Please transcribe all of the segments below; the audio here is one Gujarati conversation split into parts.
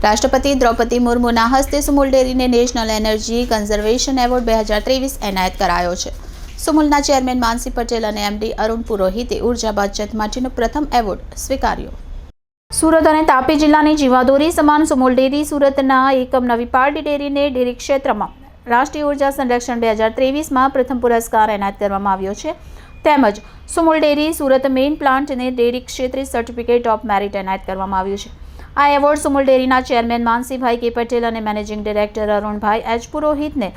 રાષ્ટ્રપતિ દ્રૌપદી મુર્મુના હસ્તે સુમુલ ડેરીને નેશનલ એનર્જી કન્ઝર્વેશન એવોર્ડ 2023 એનાયત કરાયો છે। સુમુલના ચેરમેન માનસી પટેલ અને એમડી અરુણ પુરોહિતે ઉર્જા બચત માટેનો પ્રથમ એવોર્ડ સ્વીકાર્યો। સુરત અને તાપી જિલ્લાની જીવાદોરી સમાન સુમુલ ડેરી સુરતના એકમ નવી પારડી ડેરીને ડેરી ક્ષેત્રમાં રાષ્ટ્રીય ઉર્જા સંરક્ષણ 2023માં પ્રથમ પુરસ્કાર એનાયત કરવામાં આવ્યો છે। તેમજ સુમુલ ડેરી સુરત મેઇન પ્લાન્ટને ડેરી ક્ષેત્રે સર્ટિફિકેટ ઓફ મેરિટ એનાયત કરવામાં આવ્યું છે। આ એવોર્ડ સુમુલ ડેરીના ચેરમેન માનસીભાઈ કે પટેલ અને મેનેજિંગ ડાયરેક્ટર અરુણભાઈ એચ પુરોહિતને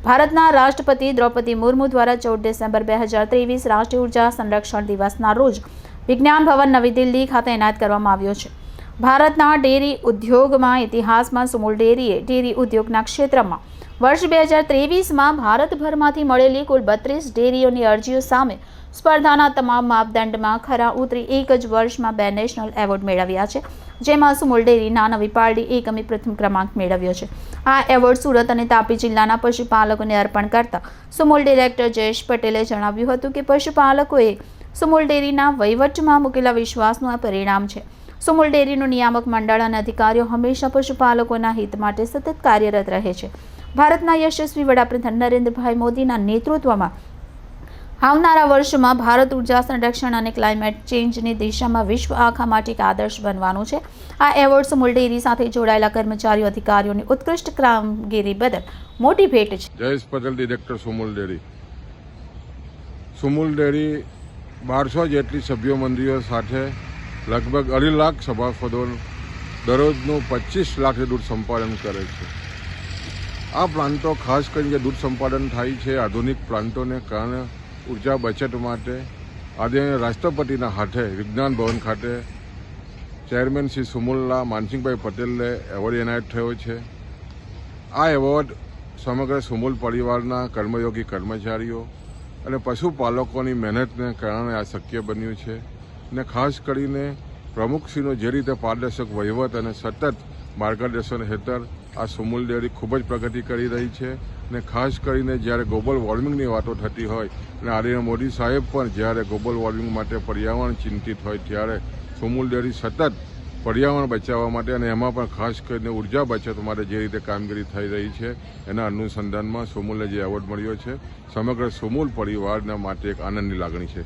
ભારતના રાષ્ટ્રપતિ દ્રૌપદી મુર્મુ દ્વારા 14 ડિસેમ્બર 2023 રાષ્ટ્રીય ઉર્જા સંરક્ષણ દિવસના રોજ વિજ્ઞાન ભવન નવી દિલ્હી ખાતે એનાયત કરવામાં આવ્યો છે। ભારતના ડેરી ઉદ્યોગમાં ઇતિહાસમાં સુમુલ ડેરીએ ડેરી ઉદ્યોગના ક્ષેત્રમાં વર્ષ 2023માં ભારતભરમાંથી મળેલી કુલ 32 ડેરીઓની અરજીઓ સામે સ્પર્ધાના તમામ માપદંડમાં ખરા ઉતરી એક જ વર્ષમાં 2 નેશનલ એવોર્ડ મેળવ્યા છે, જેમાં સુમુલ ડેરીના નવી પારડી એકમે પ્રથમ ક્રમાંક મેળવ્યો છે। આ એવોર્ડ સુરત અને તાપી જિલ્લાના પશુપાલકોને અર્પણ કરતા સુમુલ ડિરેક્ટર જયેશ પટેલે જણાવ્યું હતું કે પશુપાલકોએ સુમુલ ડેરીના વહીવટમાં મૂકેલા વિશ્વાસનું આ પરિણામ છે। સુમુલ ડેરીનું નિયામક મંડળ અને અધિકારીઓ હંમેશા પશુપાલકોના હિત માટે સતત કાર્યરત રહે છે। ભારતના યશસ્વી વડાપ્રધાન નરેન્દ્રભાઈ મોદીના નેતૃત્વમાં આવનારા વર્ષોમાં ભારત ઉર્જા સંરક્ષણ અને ક્લાઇમેટ ચેન્જની દિશામાં વિશ્વ આખા માટે એક આદર્શ બનવાનું છે। આ એવોર્ડ સુમુલ ડેરી સાથે જોડાયેલા કર્મચારીઓ અધિકારીઓની ઉત્કૃષ્ટ કામગીરી બદલ મોટી ભેટ છે। Jayesh Patel, director Sumul dairy. Sumul dairy 1200 જેટલી સભ્યો મંડળીઓ સાથે લગભગ 2.5 લાખ સભાસદો દરરોજનું 25 લાખ દૂધ સંપાદન કરે છે। આ પ્લાન્ટો ખાસ કરીને દૂધ સંપાદન થાય છે આધુનિક પ્લાન્ટોને કારણે ઉર્જા બચત માટે આજે રાષ્ટ્રપતિના હાથે વિજ્ઞાન ભવન ખાતે ચેરમેન શ્રી સુમુલના માનસિંહભાઈ પટેલને એવોર્ડ એનાયત થયો છે। આ એવોર્ડ સમગ્ર સુમુલ પરિવારના કર્મયોગી કર્મચારીઓ અને પશુપાલકોની મહેનતને કારણે આ શક્ય બન્યું છે ને ખાસ કરીને પ્રમુખશ્રીનો જે રીતે પારદર્શક વહીવટ અને સતત માર્ગદર્શન હેઠળ આ સુમુલ ડેરી ખૂબ જ પ્રગતિ કરી રહી છે ને ખાસ કરીને જ્યારે ગ્લોબલ વોર્મિંગની વાતો થતી હોય અને આદરણીય મોદી સાહેબ પણ જ્યારે ગ્લોબલ વોર્મિંગ માટે પર્યાવરણ ચિંતિત હોય ત્યારે સુમુલ ડેરી સતત પર્યાવરણ બચાવવા માટે અને એમાં પણ ખાસ કરીને ઉર્જા બચત માટે જે રીતે કામગીરી થઈ રહી છે એના અનુસંધાનમાં સુમુલને જે એવોર્ડ મળ્યો છે સમગ્ર સુમુલ પરિવારના માટે એક આનંદની લાગણી છે।